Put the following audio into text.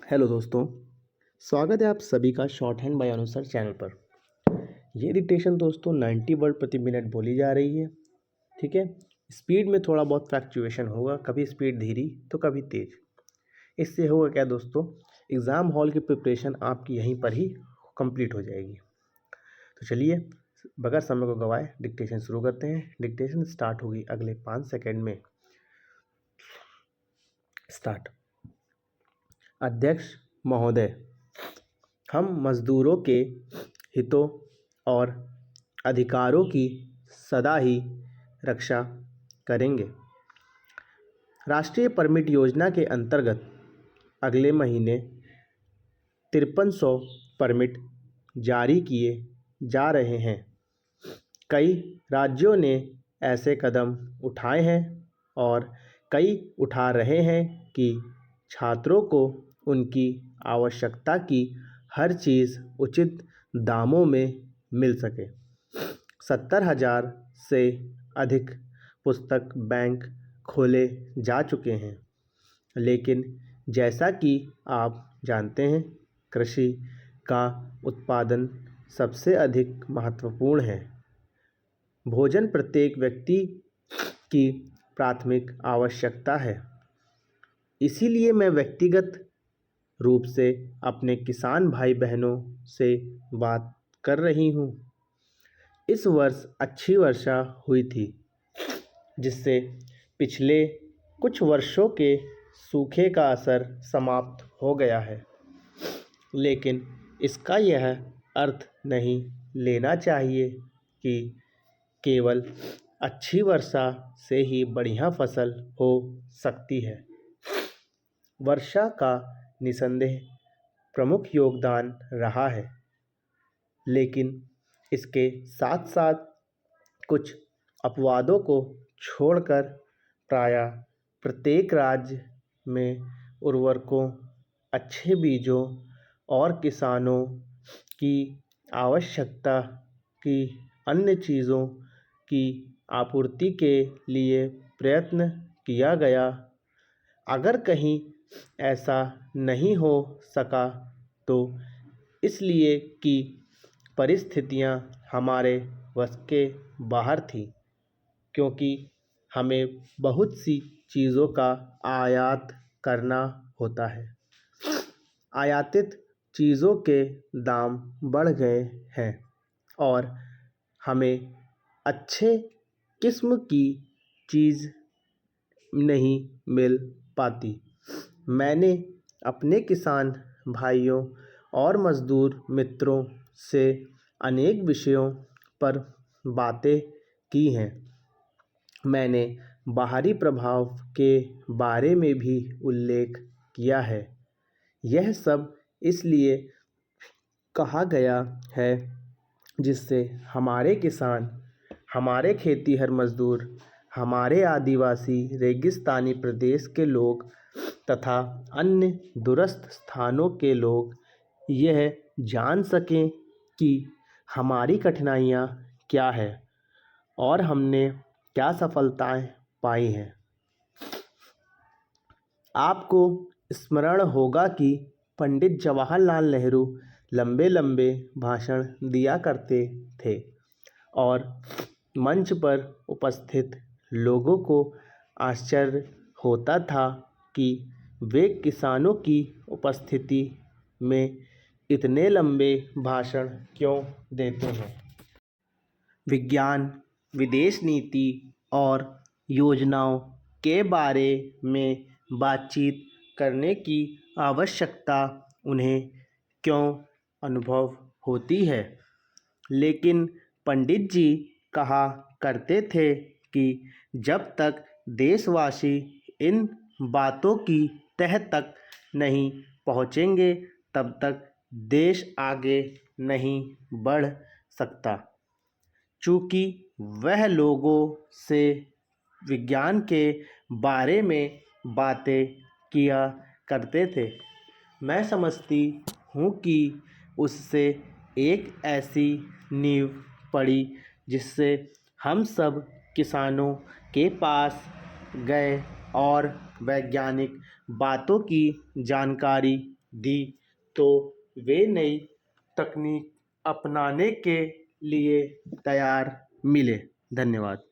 Hello दोस्तों, स्वागत है आप सभी का शॉर्ट हैंड बाय अनुसार चैनल पर। ये डिक्टेशन दोस्तों 90 वर्ड प्रति मिनट बोली जा रही है। ठीक है, स्पीड में थोड़ा बहुत फ्लक्चुएशन होगा, कभी स्पीड धीरी तो कभी तेज। इससे होगा क्या दोस्तों, एग्ज़ाम हॉल की प्रिपरेशन आपकी यहीं पर ही कंप्लीट हो जाएगी। तो चलिए बगैर समय को गवाए डिक्टेशन शुरू करते हैं। डिक्टेशन स्टार्ट होगी अगले 5 सेकेंड में। स्टार्ट। अध्यक्ष महोदय, हम मज़दूरों के हितों और अधिकारों की सदा ही रक्षा करेंगे। राष्ट्रीय परमिट योजना के अंतर्गत अगले महीने 5300 परमिट जारी किए जा रहे हैं। कई राज्यों ने ऐसे कदम उठाए हैं और कई उठा रहे हैं कि छात्रों को उनकी आवश्यकता की हर चीज़ उचित दामों में मिल सके। 70,000 से अधिक पुस्तक बैंक खोले जा चुके हैं, लेकिन जैसा कि आप जानते हैं, कृषि का उत्पादन सबसे अधिक महत्वपूर्ण है। भोजन प्रत्येक व्यक्ति की प्राथमिक आवश्यकता है। इसीलिए मैं व्यक्तिगत रूप से अपने किसान भाई बहनों से बात कर रही हूँ। इस वर्ष अच्छी वर्षा हुई थी, जिससे पिछले कुछ वर्षों के सूखे का असर समाप्त हो गया है। लेकिन इसका यह अर्थ नहीं लेना चाहिए कि केवल अच्छी वर्षा से ही बढ़िया फसल हो सकती है। वर्षा का निसंदेह प्रमुख योगदान रहा है, लेकिन इसके साथ साथ कुछ अपवादों को छोड़कर प्रायः प्रत्येक राज्य में उर्वरकों, अच्छे बीजों और किसानों की आवश्यकता की अन्य चीज़ों की आपूर्ति के लिए प्रयत्न किया गया। अगर कहीं ऐसा नहीं हो सका तो इसलिए कि परिस्थितियां हमारे वश के बाहर थीं, क्योंकि हमें बहुत सी चीज़ों का आयात करना होता है। आयातित चीज़ों के दाम बढ़ गए हैं और हमें अच्छे किस्म की चीज़ नहीं मिल पाती। मैंने अपने किसान भाइयों और मज़दूर मित्रों से अनेक विषयों पर बातें की हैं। मैंने बाहरी प्रभाव के बारे में भी उल्लेख किया है। यह सब इसलिए कहा गया है जिससे हमारे किसान, हमारे खेतीहर मज़दूर, हमारे आदिवासी रेगिस्तानी प्रदेश के लोग तथा अन्य दूरस्थ स्थानों के लोग यह जान सकें कि हमारी कठिनाइयाँ क्या है और हमने क्या सफलताएं पाई हैं। आपको स्मरण होगा कि पंडित जवाहरलाल नेहरू लंबे लंबे भाषण दिया करते थे और मंच पर उपस्थित लोगों को आश्चर्य होता था कि वे किसानों की उपस्थिति में इतने लंबे भाषण क्यों देते हैं। विज्ञान, विदेश नीति और योजनाओं के बारे में बातचीत करने की आवश्यकता उन्हें क्यों अनुभव होती है। लेकिन पंडित जी कहा करते थे कि जब तक देशवासी इन बातों की तह तक नहीं पहुँचेंगे, तब तक देश आगे नहीं बढ़ सकता। चूँकि वह लोगों से विज्ञान के बारे में बातें किया करते थे, मैं समझती हूँ कि उससे एक ऐसी नींव पड़ी जिससे हम सब किसानों के पास गए और वैज्ञानिक बातों की जानकारी दी तो वे नई तकनीक अपनाने के लिए तैयार मिले। धन्यवाद।